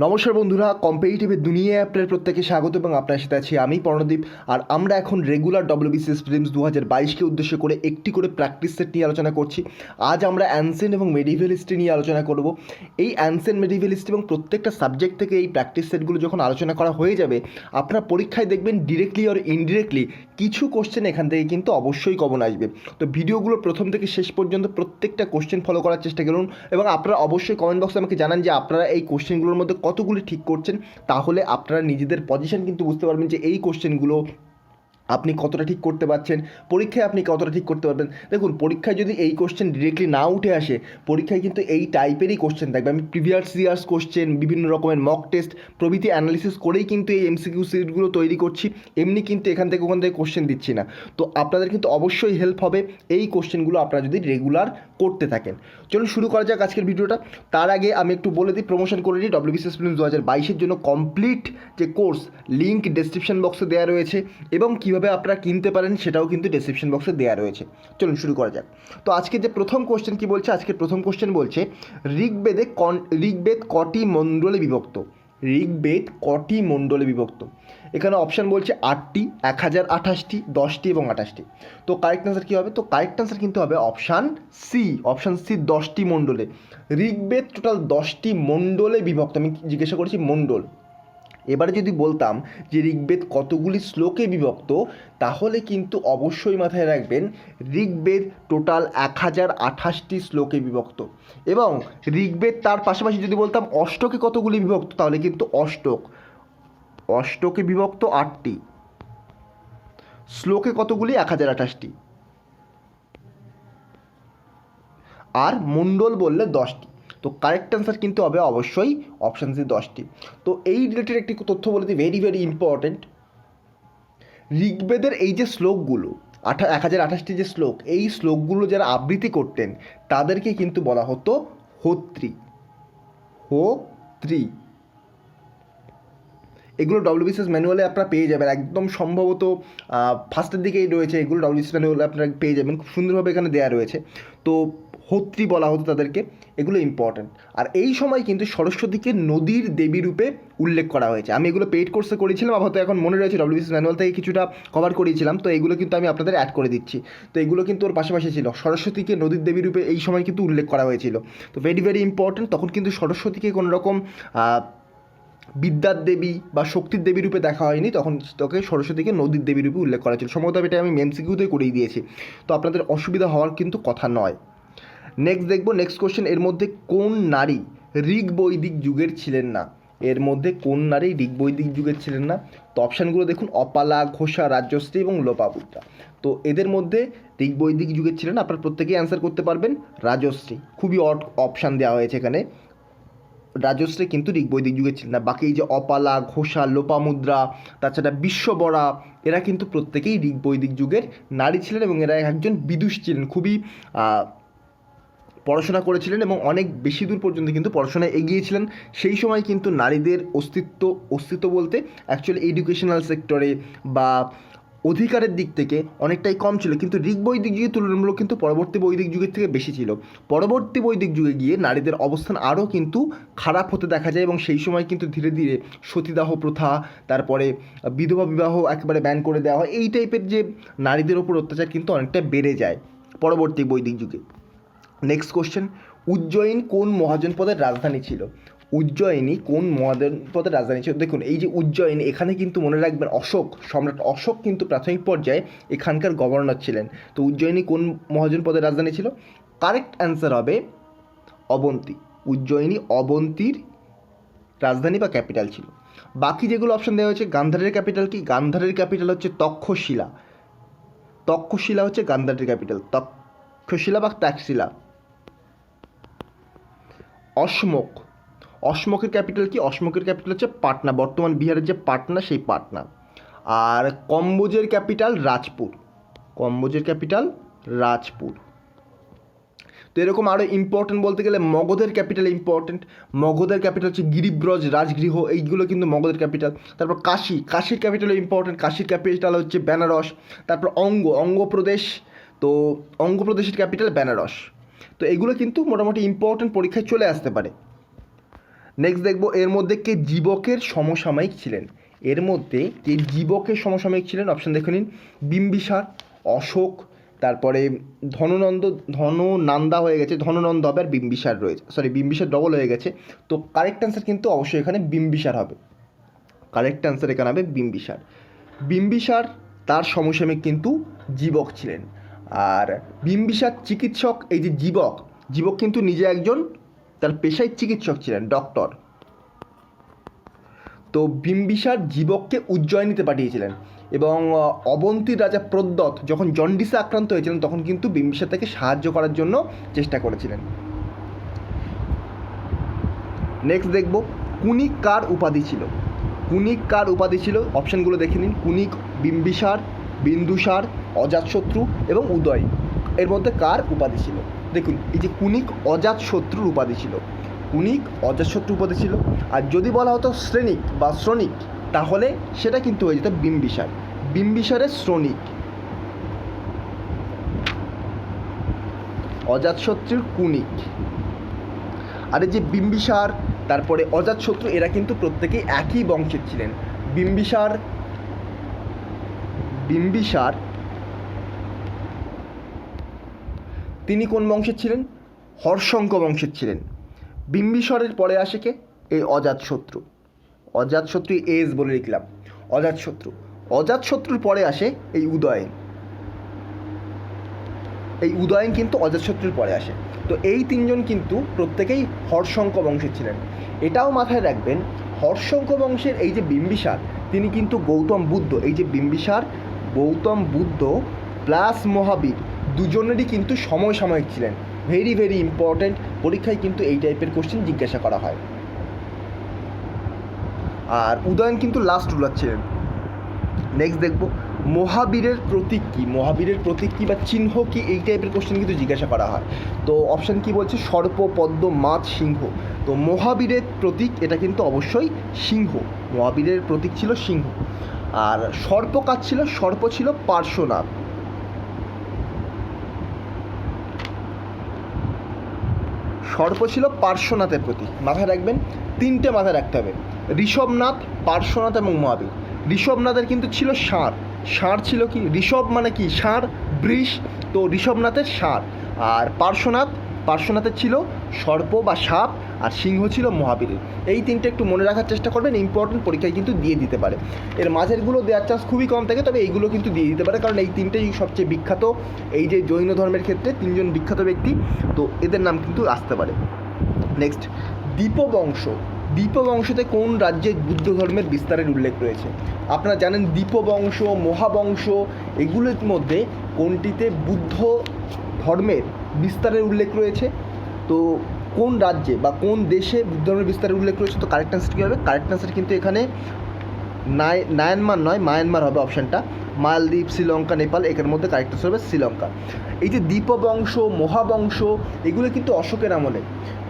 নমস্কার বন্ধুরা, কম্পিটিটিভের দুনিয়ায় আপনার প্রত্যেকে স্বাগত এবং আপনার সাথে আছি আমি পর্ণদীপ। আর আমরা এখন রেগুলার ডব্লিউবিসিএস প্রিলিমস 2022কে উদ্দেশ্য করে একটি করে প্র্যাকটিস সেট নিয়ে আলোচনা করছি। আজ আমরা অ্যানসেন্ট এবং মেডিভেল হিস্ট্রি নিয়ে আলোচনা করব। এই অ্যানসেন্ট, মেডিভেল হিস্ট্রি এবং প্রত্যেকটা সাবজেক্ট থেকে এই প্র্যাকটিস সেটগুলো যখন আলোচনা করা হয়ে যাবে, আপনার পরীক্ষায় দেখবেন ডিরেক্টলি আর ইনডিরেক্টলি কিছু কোশ্চেন এখান থেকে কিন্তু অবশ্যই কমন আসবে। তো ভিডিওগুলো প্রথম থেকে শেষ পর্যন্ত প্রত্যেকটা কোশ্চেন ফলো করার চেষ্টা করুন এবং আপনারা অবশ্যই কমেন্ট বক্সে আমাকে জানান যে আপনারা এই কোশ্চেনগুলোর মধ্যে কতগুলি ঠিক করছেন। তাহলে আপনারা নিজেদের পজিশন কিন্তু বুঝতে পারবেন যে এই কোশ্চেনগুলো আপনি কতটা ঠিক করতে পারছেন, পরীক্ষায় আপনি কতটা ঠিক করতে পারবেন। দেখুন, পরীক্ষায় যদি এই কোশ্চেন ডিরেক্টলি না উঠে আসে, পরীক্ষায় কিন্তু এই টাইপেরই কোশ্চেন থাকবে। আমি প্রিভিয়াস ইয়ার্স কোশ্চেন, বিভিন্ন রকমের মক টেস্ট প্রভৃতি অ্যানালিসিস করেই কিন্তু এই এমসিকিউ সিটগুলো তৈরি করছি। এমনি কিন্তু এখান থেকে ওখান থেকে কোশ্চেন দিচ্ছি না। তো আপনাদের কিন্তু অবশ্যই হেল্প হবে এই কোশ্চেনগুলো আপনারা যদি রেগুলার করতে থাকেন। চলুন শুরু করা যাক আজকের ভিডিওটা। তার আগে আমি একটু বলে দিই, প্রমোশন করে দিই, ডব্লিউবিসিএস প্রিলিমস 2022-এর জন্য কমপ্লিট যে কোর্স লিঙ্ক ডেসক্রিপশন বক্সে দেওয়া রয়েছে এবং কীভাবে আপনারা কিনতে পারেন সেটাও কিন্তু ডেসক্রিপশন বক্সে দেওয়া রয়েছে। চলুন শুরু করা যাক। তো আজকে যে প্রথম কোশ্চেন কি বলছে, আজকের প্রথম কোশ্চেন বলছে ঋগ্বেদ কটি মণ্ডলে বিভক্ত? ঋগ্বেদ কটি মণ্ডলে বিভক্ত? এখানে অপশান বলছে 8টি, 1028টি, 10টি এবং 28টি। তো কারেক্ট আনসার কী হবে? তো কারেক্ট আনসার কিন্তু হবে অপশান সি, 10টি মণ্ডলে। ঋগ্বেদ টোটাল 10টি মণ্ডলে বিভক্ত। আমি জিজ্ঞাসা করেছি মণ্ডল। এবারে যদি বলতাম যে ঋগ্বেদ কতগুলি শ্লোকে বিভক্ত, তাহলে কিন্তু অবশ্যই মাথায় রাখবেন ঋগ্বেদ টোটাল 1028টি শ্লোকে বিভক্ত। এবং ঋগ্বেদ তার পাশাপাশি যদি বলতাম অষ্টকে কতগুলি বিভক্ত, তাহলে কিন্তু অষ্টকে বিভক্ত 8টি, শ্লোকে কতগুলি 1028টি, আর মণ্ডল বললে 10টি। তো কারেক্ট অ্যান্সার কিন্তু হবে অবশ্যই অপশান সি, 10টি। তো এই রিলেটেড একটি তথ্য বলে দিই, ভেরি ভেরি ইম্পর্ট্যান্ট। ঋগ্বেদের এই যে শ্লোকগুলো 1028টি যে শ্লোক, এই শ্লোকগুলো যারা আবৃত্তি করতেন তাদেরকে কিন্তু বলা হতো হোত্রী। এগুলো ডব্লিউবিসিএস ম্যানুয়ালে আপনারা পেয়ে যাবেন, একদম সম্ভবত ফার্স্টের দিকেই রয়েছে। এগুলো ডব্লিউবিসিএস ম্যানুয়ালে আপনারা পেয়ে যাবেন, খুব সুন্দরভাবে এখানে দেওয়া রয়েছে। তো হোত্রী বলা হতো তাদেরকে, এগুলো ইম্পর্ট্যান্ট। আর এই সময় কিন্তু সরস্বতীকে নদীর দেবী রূপে উল্লেখ করা হয়েছে। আমি এগুলো পেইড কোর্সে করেছিলাম, আপাতত এখন মনে রয়েছে, ডব্লিউবিসিএস ম্যানুয়াল থেকে কিছুটা কভার করিয়েছিলাম। তো এগুলো কিন্তু আমি আপনাদের অ্যাড করে দিচ্ছি। তো এগুলো কিন্তু ওর পাশাপাশি ছিল, সরস্বতীকে নদীর দেবী রূপে এই সময় কিন্তু উল্লেখ করা হয়েছিল। তো ভেরি ভেরি ইম্পর্ট্যান্ট। তখন কিন্তু সরস্বতীকে কোনো রকম বিদ্যার দেবী বা শক্তির দেবী রূপে দেখা হয়নি, তখন তোকে সরস্বতীকে নদীর দেবী রূপে উল্লেখ করা ছিল। সম্ভবত এটা আমি এমসিকিউতেই করেই দিয়েছি, তো আপনাদের অসুবিধা হওয়ার কিন্তু কথা নয়। নেক্সট দেখব, নেক্সট কোশ্চেন, এর মধ্যে কোন নারী ঋগ বৈদিক যুগের ছিলেন না? এর মধ্যে কোন নারী ঋগ বৈদিক যুগের ছিলেন না? তো অপশানগুলো দেখুন, অপালা, ঘোষা, রাজশ্রী এবং লোপামুদ্রা। তো এদের মধ্যে ঋগ বৈদিক যুগের ছিলেন, আপনারা প্রত্যেকেই অ্যান্সার করতে পারবেন রাজশ্রী। খুবই অড অপশান দেওয়া হয়েছে এখানে, রাজশ্রী কিন্তু ঋগ্বৈদিক যুগের ছিলেন না। বাকি এই যে অপালা, ঘোষা, লোপামুদ্রা, তাছাড়া বিশ্ববরা, এরা কিন্তু প্রত্যেকেই ঋগ্বৈদিক যুগের নারী ছিলেন এবং এরা একজন বিদুষ ছিলেন, খুবই পড়াশোনা করেছিলেন এবং অনেক বেশি দূর পর্যন্ত কিন্তু পড়াশোনায় এগিয়েছিলেন। সেই সময় কিন্তু নারীদের অস্তিত্ব বলতে অ্যাকচুয়ালি এডুকেশনাল সেক্টরে বা অধিকারের দিক থেকে অনেকটাই কম ছিল, কিন্তু ঋগ বৈদিক যুগে তুলনামূলক কিন্তু পরবর্তী বৈদিক যুগের থেকে বেশি ছিল। পরবর্তী বৈদিক যুগে গিয়ে নারীদের অবস্থান আরও কিন্তু খারাপ হতে দেখা যায় এবং সেই সময় কিন্তু ধীরে ধীরে সতীদাহ প্রথা, তারপরে বিধবা বিবাহ একেবারে ব্যান করে দেওয়া হয়। এই টাইপের যে নারীদের ওপর অত্যাচার কিন্তু অনেকটা বেড়ে যায় পরবর্তী বৈদিক যুগে। নেক্সট কোশ্চেন, উজ্জয়িন কোন মহাজনপদের রাজধানী ছিল? উজ্জয়িনী কোন মহাজনপদের রাজধানী ছিল? দেখুন, এই যে উজ্জয়িন, এখানে কিন্তু মনে রাখবেন সম্রাট অশোক কিন্তু প্রাথমিক পর্যায়ে এখানকার গভর্নর ছিলেন। তো উজ্জয়িনী কোন মহাজনপদের রাজধানী ছিল? কারেক্ট অ্যান্সার হবে অবন্তী। উজ্জয়িনী অবন্তীর রাজধানী বা ক্যাপিটাল ছিল। বাকি যেগুলো অপশন দেওয়া হয়েছে, গান্ধারের ক্যাপিটাল কি? গান্ধারের ক্যাপিটাল হচ্ছে তক্ষশিলা। তক্ষশিলা হচ্ছে গান্ধারের ক্যাপিটাল, তক্ষশিলা বা ট্যাক্সিলা। অশমোকের ক্যাপিটাল কি? অশমোকের ক্যাপিটাল হচ্ছে পাটনা, বর্তমান বিহারের যে পাটনা, সেই পাটনা। আর কম্বোজের ক্যাপিটাল রাজপুর। তো এরকম আরও ইম্পর্টেন্ট বলতে গেলে মগধের ক্যাপিটাল ইম্পর্টেন্ট। মগধের ক্যাপিটাল হচ্ছে গিরিব্রজ, রাজগৃহ, এইগুলো কিন্তু মগধের ক্যাপিটাল। তারপর কাশীর ক্যাপিটাল ইম্পর্টেন্ট, কাশীর ক্যাপিটাল হচ্ছে বেনারস। তারপর অঙ্গপ্রদেশ, তো অঙ্গপ্রদেশের ক্যাপিটাল বেনারস। তো এগুলো কিন্তু মোটামুটি ইম্পর্টেন্ট, পরীক্ষায় চলে আসতে পারে। নেক্সট দেখব এর মধ্যে কে জীবকের সমসাময়িক ছিলেন। এর মধ্যে কে জীবকের সমসাময়িক ছিলেন? অপশান দেখে নিন, বিম্বিসার, অশোক, তারপরে ধননন্দা হয়ে গেছে, ধননন্দ হবে আর বিম্বিসার রয়েছে, সরি বিম্বিসার ডবল হয়ে গেছে। তো কারেক্ট অ্যান্সার কিন্তু অবশ্যই এখানে বিম্বিসার হবে। কারেক্ট অ্যান্সার এখানে হবে বিম্বিসার। বিম্বিসার তার সমসাময়িক কিন্তু জীবক ছিলেন। আর বিম্বিসার চিকিৎসক, এই যে জীবক কিন্তু নিজে একজন তার পেশায় চিকিৎসক ছিলেন, ডক্টর। তো বিম্বিসার জীবককে উজ্জয়িনীতে পাঠিয়েছিলেন এবং অবন্তীর রাজা প্রদ্যোৎ যখন জন্ডিসে আক্রান্ত হয়েছিলেন তখন কিন্তু বিম্বিসার তাকে সাহায্য করার জন্য চেষ্টা করেছিলেন। নেক্সট দেখব কুনিক কার উপাধি ছিল। কুনিক কার উপাধি ছিল? অপশানগুলো দেখে নিন, কুনিক, বিম্বিসার, বিন্দুসার, অজাতশত্রু এবং উদয়। এর মধ্যে কার উপাধি ছিল? দেখুন, এই যে কুনিক অজাতশত্রুর উপাধি ছিল, কুনিক অজাতশত্রু উপাধি ছিল। আর যদি বলা হতো শ্রেণিক বা শ্রনিক তাহলে সেটা কিন্তু হয়ে যেত বিম্বিসার, বিম্বিসারের শ্রনিক। অজাতশত্রুর কুনিক। আর এই যে বিম্বিসার তারপরে অজাতশত্রু এরা কিন্তু প্রত্যেকেই একই বংশের ছিলেন। বিম্বিসার তিনি কোন বংশের ছিলেন? হর্ষঙ্ক বংশের ছিলেন। বিম্বিসারের পরে আসে কে? এই অজাতশত্রু। অজাতশত্রু এস বলে লিখলাম, অজাতশত্রুর পরে আসে এই উদয়ন। এই উদয়ন কিন্তু অজাতশত্রুর পরে আসে। তো এই তিনজন কিন্তু প্রত্যেকেই হর্ষঙ্ক বংশের ছিলেন। এটাও মাথায় রাখবেন, হর্ষঙ্ক বংশের এই যে বিম্বিসার তিনি কিন্তু গৌতম বুদ্ধ, এই যে বিম্বিসার গৌতম বুদ্ধ প্লাস মহাবীর দুজনেরই কিন্তু সমসাময়িক ছিলেন। ভেরি ভেরি ইম্পর্ট্যান্ট, পরীক্ষায় কিন্তু এই টাইপের কোশ্চেন জিজ্ঞাসা করা হয়। আর উদয়ন কিন্তু লাস্ট রুলার ছিলেন। নেক্সট দেখব মহাবীরের প্রতীক কী? মহাবীরের প্রতীক কী বা চিহ্ন কী? এই টাইপের কোশ্চেন কিন্তু জিজ্ঞাসা করা হয়। তো অপশান কি বলছে? সর্প, পদ্ম, মাছ, সিংহ। তো মহাবীরের প্রতীক এটা কিন্তু অবশ্যই সিংহ। মহাবীরের প্রতীক ছিল সিংহ। আর সর্প কার ছিল? সর্প ছিল পার্শ্বনাথ। সর্প ছিল পার্শ্বনাথের প্রতীক। মাথায় রাখবেন, তিনটে মাথায় রাখতে হবে, ঋষভনাথ, পার্শ্বনাথ এবং মহাবীর। ঋষভনাথের কিন্তু ছিল ষাঁড়। ষাঁড় ছিল কি? ঋষভ মানে কি? ষাঁড়, বৃষ। তো ঋষভনাথের ষাঁড়। আর পার্শ্বনাথের ছিল সর্প বা সাপ। আর সিংহ ছিল মহাবীরের। এই তিনটে একটু মনে রাখার চেষ্টা করবেন, ইম্পর্টেন্ট, পরীক্ষায় কিন্তু দিয়ে দিতে পারে। এর মাঝেরগুলো দেওয়ার চান্স খুবই কম থাকে, তবে এইগুলো কিন্তু দিয়ে দিতে পারে, কারণ এই তিনটেই সবচেয়ে বিখ্যাত। এই যে জৈন ধর্মের ক্ষেত্রে তিনজন বিখ্যাত ব্যক্তি, তো এদের নাম কিন্তু আসতে পারে। নেক্সট, দীপবংশতে কোন রাজ্যে বুদ্ধ ধর্মের বিস্তারের উল্লেখ রয়েছে? আপনারা জানেন দীপবংশ, মহাবংশ এগুলোর মধ্যে কোনটিতে বুদ্ধ ধর্মের বিস্তারের উল্লেখ রয়েছে? তো কোন রাজ্যে বা কোন দেশে বুদ্ধ ধর্মের বিস্তারের উল্লেখ রয়েছে? তো কারেক্ট অ্যান্সার কী হবে? কারেক্ট অ্যান্সার কিন্তু এখানে মায়ানমার হবে অপশানটা। মালদ্বীপ, শ্রীলঙ্কা, নেপাল, এর মধ্যে কারেক্ট অ্যান্সার হবে শ্রীলঙ্কা। এই যে দীপবংশ, মহাবংশ এগুলো কিন্তু অশোকের আমলে।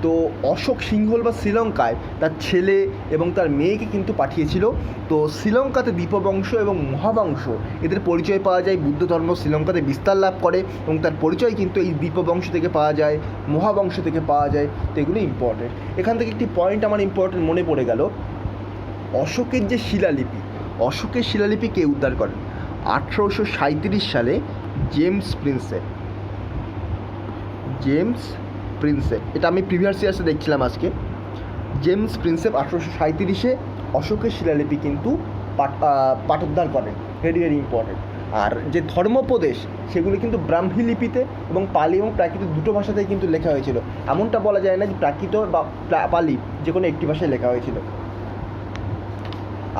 তো অশোক সিংহল বা শ্রীলঙ্কায় তার ছেলে এবং তার মেয়েকে কিন্তু পাঠিয়েছিল। তো শ্রীলঙ্কাতে দীপবংশ এবং মহাবংশ এদের পরিচয় পাওয়া যায়। বুদ্ধ ধর্ম শ্রীলঙ্কাতে বিস্তার লাভ করে এবং তার পরিচয় কিন্তু এই দীপবংশ থেকে পাওয়া যায়, মহাবংশ থেকে পাওয়া যায়। তো এগুলো ইম্পর্টেন্ট। এখান থেকে একটি পয়েন্ট আমার ইম্পর্টেন্ট মনে পড়ে গেল, অশোকের যে শিলালিপি কে উদ্ধার করেন? 1837 সালে জেমস প্রিন্সেপ। এটা আমি প্রিভিয়াস ইয়ার্সে দেখছিলাম আজকে। জেমস প্রিন্সেপ 1837-এ অশোকের শিলালিপি কিন্তু পাঠোদ্ধার করেন। Very very important. আর যে ধর্মোপদেশ সেগুলো কিন্তু ব্রাহ্মী লিপিতে এবং পালি এবং প্রাকৃত দুটো ভাষাতেই কিন্তু লেখা হয়েছিল। এমনটা বলা যায় না যে প্রাকৃত বা পালি যে কোনো একটি ভাষায় লেখা হয়েছিল।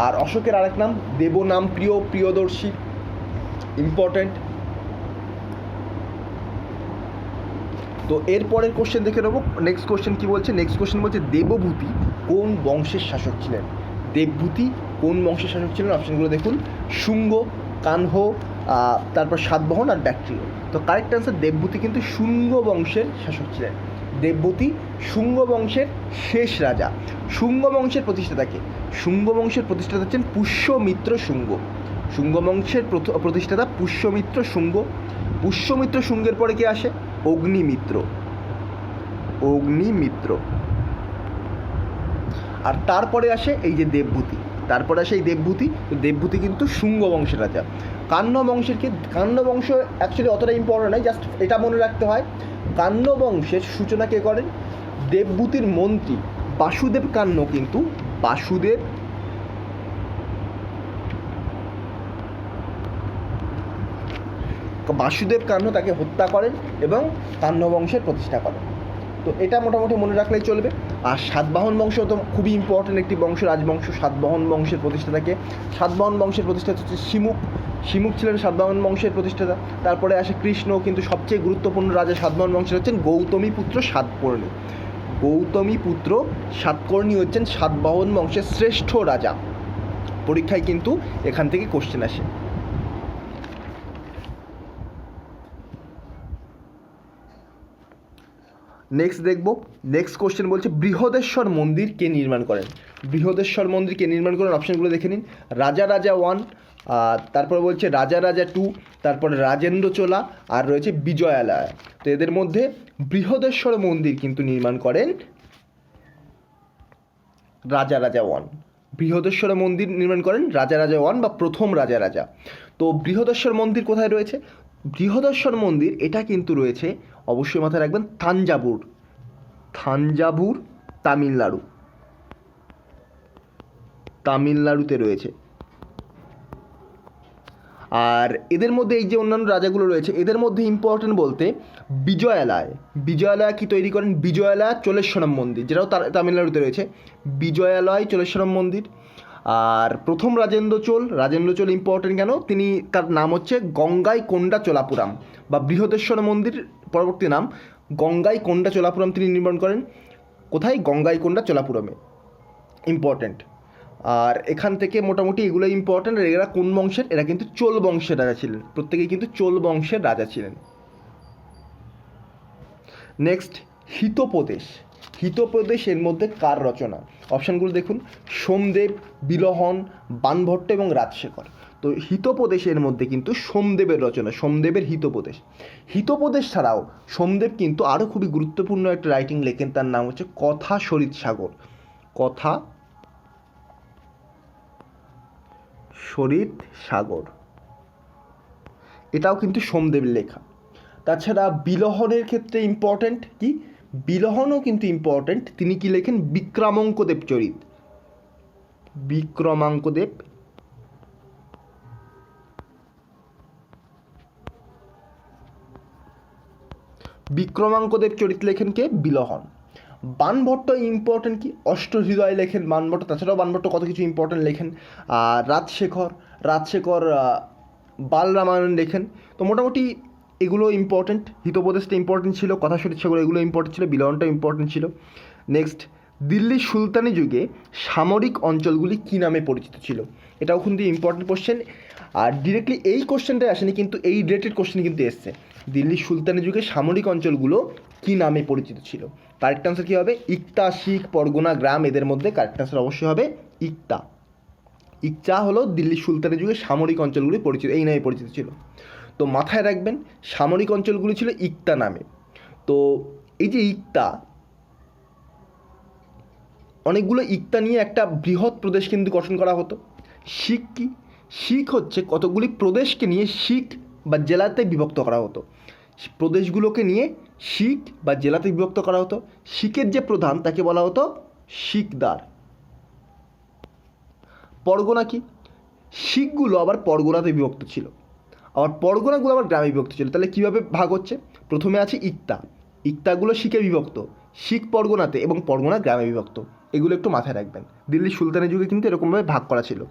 আর অশোকের আরেক নাম দেবনাম প্রিয়দর্শী, ইম্পর্ট্যান্ট। তো এরপরের কোশ্চেন দেখে নেবো। নেক্সট কোশ্চেন কী বলছে? নেক্সট কোশ্চেন বলছে দেবভূতি কোন বংশের শাসক ছিলেন? দেবভূতি কোন বংশের শাসক ছিলেন? অপশানগুলো দেখুন, শুঙ্গ, কানহ, তারপর সাতবাহন আর ব্যাক্ট্রিয়। তো কারেক্ট অ্যান্সার দেবভূতি কিন্তু শুঙ্গ বংশের শাসক ছিলেন। দেবভূতি শুঙ্গ বংশের শেষ রাজা। শুঙ্গ বংশের প্রতিষ্ঠাতাকে? শুঙ্গ বংশের প্রতিষ্ঠাতা হচ্ছেন পুষ্যমিত্র শুঙ্গ। শুঙ্গ বংশের প্রতিষ্ঠাতা পুষ্যমিত্র শুঙ্গ। পুষ্যমিত্র শুঙ্গের পরে কে আসে? অগ্নিমিত্র। আর তারপরে আসে এই যে দেবভূতি, তারপরে আসে এই দেবভূতি। তো দেবভূতি কিন্তু শুঙ্গ বংশের রাজা। কান্য বংশ অ্যাকচুয়ালি অতটা ইম্পর্টেন্ট নয়, জাস্ট এটা মনে রাখতে হয়। কান্য বংশের সূচনা কে করেন? দেবভূতির মন্ত্রী বাসুদেব কান্য কিন্তু বাসুদেব কান্য তাকে হত্যা করেন এবং কান্য বংশের প্রতিষ্ঠা করেন। তো এটা মোটামুটি মনে রাখলেই চলবে। আর সাতবাহন বংশ তো খুবই ইম্পর্টেন্ট একটি বংশ, রাজবংশ। সাতবাহন বংশের প্রতিষ্ঠাতাকে, সাতবাহন বংশের প্রতিষ্ঠাতা হচ্ছে শিমুক ছিলেন সাতবাহন বংশের প্রতিষ্ঠাতা। তারপরে আসে কৃষ্ণ, কিন্তু সবচেয়ে গুরুত্বপূর্ণ রাজা সাতবাহন বংশের হচ্ছেন গৌতমীপুত্র সাতকর্ণী হচ্ছেন সাতবাহন বংশের শ্রেষ্ঠ রাজা। পরীক্ষায় কিন্তু এখান থেকে কোশ্চেন আসে। নেক্সট দেখব, নেক্সট কোশ্চেন বলছে বৃহদেশ্বর মন্দির কে নির্মাণ করেন? বৃহদেশ্বর মন্দির কে নির্মাণ করেন? অপশানগুলো দেখে নিন। রাজা 1, তারপরে বলছে রাজা 2, তারপরে রাজেন্দ্র চোলা, আর রয়েছে বিজয়ালয়। তো এদের মধ্যে বৃহদেশ্বর মন্দির কিন্তু নির্মাণ করেন রাজা 1। বৃহদেশ্বর মন্দির নির্মাণ করেন রাজা 1 বা প্রথম রাজা। তো বৃহদেশ্বর মন্দির কোথায় রয়েছে? বৃহদেশ্বর মন্দির এটা কিন্তু রয়েছে, অবশ্যই মাথায় রাখবেন, থাঞ্জাভুর তামিলনাড়ুতে রয়েছে। আর এদের মধ্যে এই যে অন্যান্য রাজাগুলো রয়েছে, এদের মধ্যে ইম্পর্টেন্ট বলতে বিজয়ালয় কি তৈরি করেন? বিজয়ালয় চোলেশ্বরম মন্দির, যেটাও তামিলনাড়ুতে রয়েছে, বিজয়ালয় চোলেশ্বরম মন্দির। আর প্রথম রাজেন্দ্র চোল ইম্পর্টেন্ট কেন? তার নাম হচ্ছে গঙ্গাইকোন্ডা চোলাপুরম, বা বৃহদেশ্বর মন্দির পরবর্তী নাম গঙ্গাইকোন্ডা চোলাপুরম তিনি নির্মাণ করেন। কোথায়? গঙ্গাইকোন্ডা চোলাপুরমে। ইম্পর্টেন্ট। আর এখান থেকে মোটামুটি এগুলো ইম্পর্টেন্ট। আর এরা কোন বংশের? এরা কিন্তু চোল বংশের রাজা ছিলেন, প্রত্যেকেই কিন্তু চোল বংশের রাজা ছিলেন। নেক্সট, হিতোপদেশ এর মধ্যে কার রচনা? অপশানগুলো দেখুন, সোমদেব, বিলহন, বাণভট্ট এবং রাজশেখর। তো হিতোপদেশের মধ্যে কিন্তু সোমদেবের রচনা, সোমদেবের হিতোপদেশ ছাড়াও সোমদেব কিন্তু আরও খুবই গুরুত্বপূর্ণ একটা রাইটিং লেখেন, তার নাম হচ্ছে কথা সরিৎ সাগর। এটাও কিন্তু সোমদেবের লেখা। তাছাড়া বিলহনের ক্ষেত্রে ইম্পর্ট্যান্ট কি? বিলহনও কিন্তু ইম্পর্ট্যান্ট। তিনি কি লেখেন? বিক্রমাঙ্কদেব চরিত। বিক্রমাঙ্কদেব চরিত লেখেন কে? বিলহন। বাণভট্ট ইম্পর্টেন্ট কি? অষ্টহৃদয় লেখেন বাণভট্ট। তাছাড়াও বাণভট্ট কত কিছু ইম্পর্টেন্ট লেখেন। রাজশেখর বাল রামায়ণ লেখেন। তো মোটামুটি এগুলো ইম্পর্টেন্ট। হিতোপদেশটা ইম্পর্টেন্ট ছিল, কথা সরিৎ সাগর এগুলো ইম্পর্টেন্ট ছিল, বিলহনটা ইম্পর্টেন্ট ছিল। নেক্সট, দিল্লি সুলতানি যুগে সামরিক অঞ্চলগুলি কী নামে পরিচিত ছিল? এটাও কিন্তু ইম্পর্টেন্ট কোশ্চেন। আর ডিরেক্টলি এই কোশ্চেনটাই আসেনি, কিন্তু এই রিলেটেড কোশ্চেন কিন্তু এসছে। দিল্লি সুলতানি যুগে সামরিক অঞ্চলগুলো কী নামে পরিচিত ছিল? কারেক্ট আনসার কী হবে? ইকতা, শিখ, পরগনা, গ্রাম। এদের মধ্যে কারেক্ট আনসার অবশ্যই হবে ইকতা হলো দিল্লি সুলতানি যুগে সামরিক অঞ্চলগুলি এই নামে পরিচিত ছিল। তো মাথায় রাখবেন, সামরিক অঞ্চলগুলি ছিল ইকতা নামে। তো এই যে ইকতা, অনেকগুলো ইকতা নিয়ে একটা বৃহৎ প্রদেশ কিন্তু গঠন করা হতো। শিখ কি? শিখ হচ্ছে কতগুলি প্রদেশকে নিয়ে শিখ বা জেলাতে বিভক্ত করা হতো। প্রদেশগুলোকে নিয়ে শিখ বা জেলাতে বিভক্ত করা হতো। শিখের যে প্রধান তাকে বলা হতো শিকদার। পরগনা কি? শিখগুলো আবার পরগনাতে বিভক্ত ছিল, আবার পরগনাগুলো আবার গ্রামে বিভক্ত ছিল। তাহলে কীভাবে ভাগ হচ্ছে? প্রথমে আছে ইকতাগুলো শিখে বিভক্ত, শিখ পরগনাতে এবং পরগনা গ্রামে বিভক্ত। এগুলো একটু মাথায় রাখবেন। দিল্লি সুলতানের যুগে কিন্তু এরকমভাবে ভাগ করা ছিল।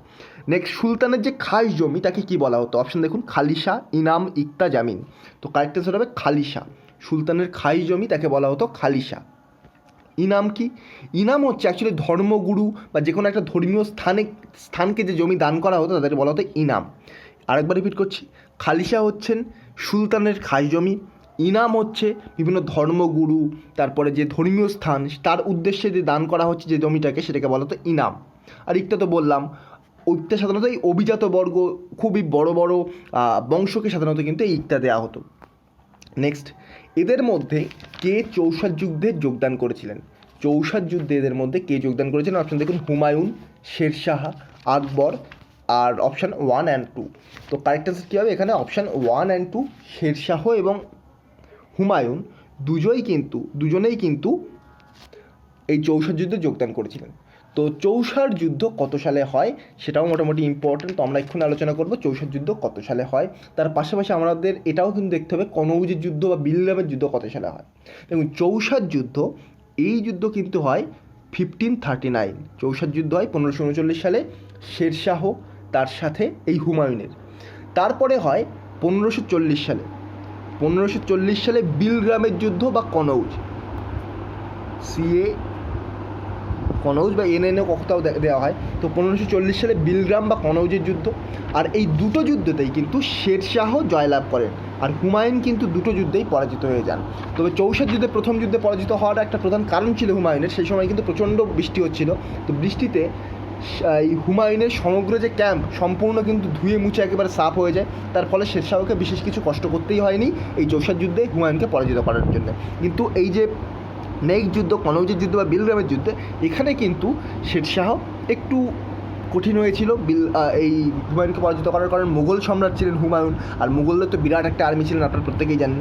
নেক্সট, সুলতানের যে খাস জমি তাকে কি বলা হতো? অপশন দেখুন, খালিশা, ইনাম, ইকতা, জামিন। তো কারেক্ট আনসার হবে খালিশা। সুলতানের খাস জমি তাকে বলা হতো খালিশা। ইনাম কি? ইনাম হচ্ছে অ্যাকচুয়ালি ধর্মগুরু বা যে কোনো একটা ধর্মীয় স্থানকে যে জমি দান করা হতো তাদের বলা হতো ইনাম। আরেকবার রিপিট করছি, খালিশা হচ্ছেন সুলতানের খাস জমি, ইনাম হচ্ছে বিভিন্ন ধর্মগুরু, তারপরে যে ধর্মীয় স্থান তার উদ্দেশ্যে যে দান করা হচ্ছে যে জমিটাকে, সেটাকে বলা হতো ইনাম। আর ইকতা তো বললাম, ইকতা সাধারণত এই অভিজাত বর্গ, খুবই বড় বড় বংশকে সাধারণত কিন্তু এই ইকতা দেওয়া হতো। নেক্সট, এদের মধ্যে কে চৌসার যুদ্ধে যোগদান করেছিলেন? চৌসার যুদ্ধে এদের মধ্যে কে যোগদান করেছেন? অপশান দেখুন, হুমায়ুন, শেরশাহ, আকবর, আর অপশান 1 and 2। তো কারেক্ট অ্যান্সার কী হবে এখানে? অপশান 1 and 2, শেরশাহ এবং হুমায়ুন দুজনেই কিন্তু এই চৌসার যুদ্ধে যোগদান করেছিলেন। তো চৌসার যুদ্ধ কত সালে হয় সেটাও মোটামুটি ইম্পর্টেন্ট, তো আমরা এক্ষুনি আলোচনা করব চৌসার যুদ্ধ কত সালে হয়। তার পাশাপাশি আমাদের এটাও কিন্তু দেখতে হবে কনৌজের যুদ্ধ বা বিলগ্রামের যুদ্ধ কত সালে হয়। এবং চৌসার যুদ্ধ, এই যুদ্ধ কিন্তু হয় 1539। চৌসার যুদ্ধ হয় 1539 সালে শেরশাহ তার সাথে এই হুমায়ুনের। তারপরে হয় 1540 সালে, 1540 সালে বিলগ্রামের যুদ্ধ বা কনৌজ, কনৌজ বা এনএনও কোথাও দেওয়া হয়। তো 1540 সালে বিলগ্রাম বা কনৌজের যুদ্ধ। আর এই দুটো যুদ্ধতেই কিন্তু শেরশাহ জয়লাভ করেন, আর হুমায়ুন কিন্তু দুটো যুদ্ধেই পরাজিত হয়ে যান। তবে চৌসার যুদ্ধে প্রথম যুদ্ধে পরাজিত হওয়ার একটা প্রধান কারণ ছিল হুমায়ুনের, সেই সময় কিন্তু প্রচণ্ড বৃষ্টি হচ্ছিল। তো বৃষ্টিতে এই হুমায়ুনের সমগ্র যে ক্যাম্প সম্পূর্ণ কিন্তু ধুয়ে মুছে একেবারে সাফ হয়ে যায়। তার ফলে শেরশাহকে বিশেষ কিছু কষ্ট করতেই হয়নি এই চৌসার যুদ্ধে হুমায়ুনকে পরাজিত করার জন্য। কিন্তু এই যে নেক্সট যুদ্ধ, কনৌজের যুদ্ধ বা বিলগ্রামের যুদ্ধে, এখানে কিন্তু শেরশাহ একটু কঠিন হয়েছিল এই হুমায়ুনকে পরাজিত করার কারণ মুঘল সম্রাট ছিলেন হুমায়ুন, আর মুঘলদের তো বিরাট একটা আর্মি ছিলেন, আপনারা প্রত্যেকেই জানেন।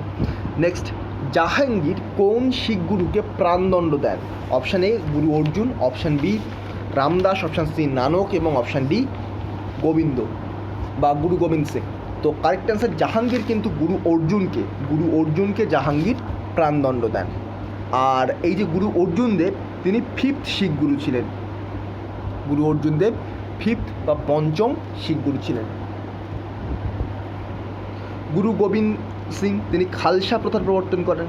নেক্সট, জাহাঙ্গীর কোন শিখ গুরুকে প্রাণদণ্ড দেন? Option A Guru Arjun, option B Ramdas, option C Nanak এবং অপশান ডি গোবিন্দ বা গুরু গোবিন্দ সিং। তো কারেক্ট অ্যান্সার, জাহাঙ্গীর কিন্তু গুরু অর্জুনকে জাহাঙ্গীর প্রাণদণ্ড দেন। আর এই যে গুরু অর্জুন দেব, তিনি 5th শিখ গুরু ছিলেন। গুরু অর্জুন দেব 5th বা পঞ্চম শিখ গুরু ছিলেন। গুরু গোবিন্দ সিং তিনি খালসা প্রথার প্রবর্তন করেন,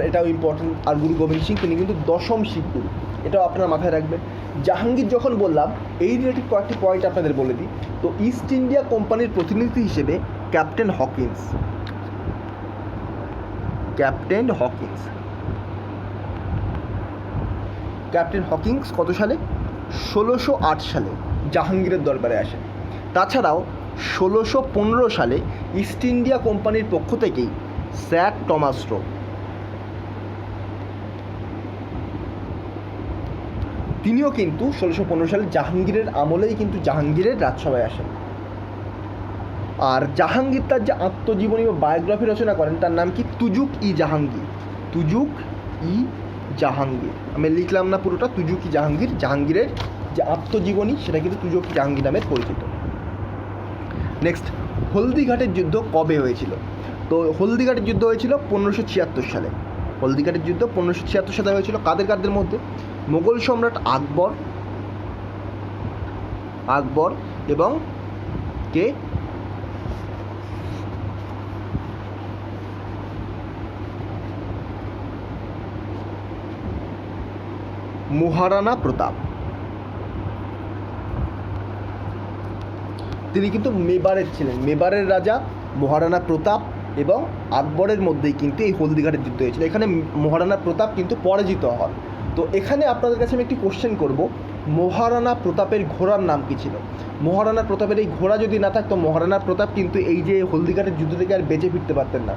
এটাও ইম্পর্টেন্ট। আর গুরু গোবিন্দ সিং তিনি কিন্তু 10ম শিখ গুরু, এটাও আপনারা মাথায় রাখবেন। জাহাঙ্গীর যখন বললাম, এই রিলেটেড কয়েকটি পয়েন্ট আপনাদের বলে দিই। তো ইস্ট ইন্ডিয়া কোম্পানির প্রতিনিধি হিসেবে ক্যাপ্টেন হকিন্স কত সালে? 1608 সালে জাহাঙ্গীরের দরবারে আসেন। তাছাড়াও 1615 সালে ইস্ট ইন্ডিয়া কোম্পানির পক্ষ থেকেই স্যার টমাস র, তিনিও কিন্তু 1615 সালে জাহাঙ্গীরের আমলেই কিন্তু জাহাঙ্গীরের রাজসভায় আসেন। আর জাহাঙ্গীর তার যে আত্মজীবনী বা বায়োগ্রাফি রচনা করেন তার নাম কি? তুজুক-ই জাহাঙ্গীর। আমি লিখলাম না পুরোটা, তুজুক-ই জাহাঙ্গীর। জাহাঙ্গীরের যে আত্মজীবনী সেটা কিন্তু তুজুক-ই জাহাঙ্গীর নামে পরিচিত। নেক্সট, হলদিঘাটের যুদ্ধ কবে হয়েছিল? তো হলদিঘাটের যুদ্ধ হয়েছিল 1576 সালে। হলদিঘাটের যুদ্ধ 1576 সালে হয়েছিল। কাদের মধ্যে? মোগল সম্রাট আকবর এবং কে? মহারানা প্রতাপ। তিনি কিন্তু মেবারের ছিলেন। মেবারের রাজা মহারানা প্রতাপ এবং আকবরের মধ্যেই কিন্তু এই হলদিঘাটের যুদ্ধ হয়েছিল। এখানে মহারানা প্রতাপ কিন্তু পরাজিত হন। তো এখানে আপনাদের কাছে আমি একটি কোশ্চেন করব, মহারানা প্রতাপের ঘোড়ার নাম কী ছিল? মহারানা প্রতাপের এই ঘোড়া যদি না থাকতো, মহারানা প্রতাপ কিন্তু এই যে হলদিঘাটের যুদ্ধ থেকে আর বেঁচে ফিরতে পারতেন না।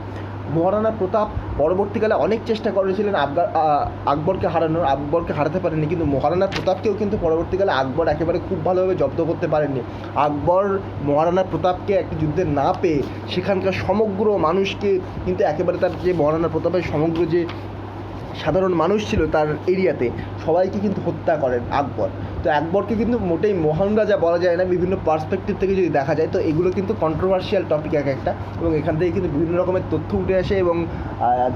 মহারানা প্রতাপ পরবর্তীকালে অনেক চেষ্টা করেছিলেন আকবরকে হারাতে পারেননি, কিন্তু মহারানা প্রতাপকেও কিন্তু পরবর্তীকালে আকবর একেবারে খুব ভালোভাবে জব্দ করতে পারেননি। আকবর মহারানা প্রতাপকে একটি যুদ্ধে না পেয়ে সেখানকার সমগ্র মানুষকে কিন্তু একেবারে তার যে মহারানা প্রতাপের সমগ্র যে সাধারণ মানুষ ছিল তার এরিয়াতে সবাইকে কিন্তু হত্যা করেন আকবর। তো আকবরকে কিন্তু মোটেই মহান রাজা বলা যায় না, বিভিন্ন পার্সপেক্টিভ থেকে যদি দেখা যায়। তো এগুলো কিন্তু কন্ট্রোভার্সিয়াল টপিক একটা, এবং এখান থেকে কিন্তু বিভিন্ন রকমের তথ্য উঠে আসে, এবং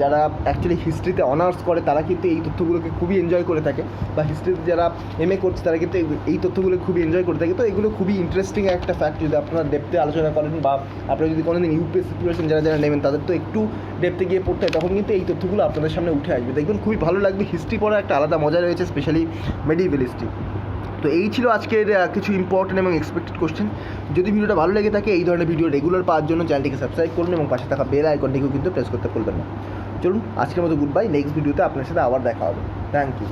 যারা অ্যাকচুয়ালি হিস্ট্রিতে অনার্স করে তারা কিন্তু এই তথ্যগুলোকে খুবই এনজয় করে থাকে, বা হিস্ট্রিতে যারা MA করছে তারা কিন্তু এই তথ্যগুলো খুবই এনজয় করে থাকে। তো এগুলো খুবই ইন্টারেস্টিং একটা ফ্যাক্ট, যদি আপনারা ডেপথে আলোচনা করেন, বা আপনারা যদি কোনোদিন ইউপিএসসি প্রিপারেশন যারা নেবেন তাদের তো একটু ডেপথে গিয়ে পড়তে হয়, তখন কিন্তু এই তথ্যগুলো আপনাদের সামনে উঠে আসবে। দেখবেন খুবই ভালো লাগবে। হিস্ট্রি পড়ার একটা আলাদা মজা রয়েছে, স্পেশালি মেডিভেল হিস্ট্রি। তো এই ছিল আজকের কিছু ইম্পর্টেন্ট এবং এক্সপেক্টেড কোশ্চেন। যদি ভিডিওটা ভালো লেগে থাকে, এই ধরনের ভিডিও রেগুলার পাওয়ার জন্য চ্যানেলটিকে সাবস্ক্রাইব করুন এবং পাশে থাকা বেল আইকনটিকেও কিন্তু প্রেস করতে ভুলবেন না। চলুন আজকের মতো গুড বাই। নেক্সট ভিডিওতে আপনার সাথে আবার দেখা হবে। Thank you.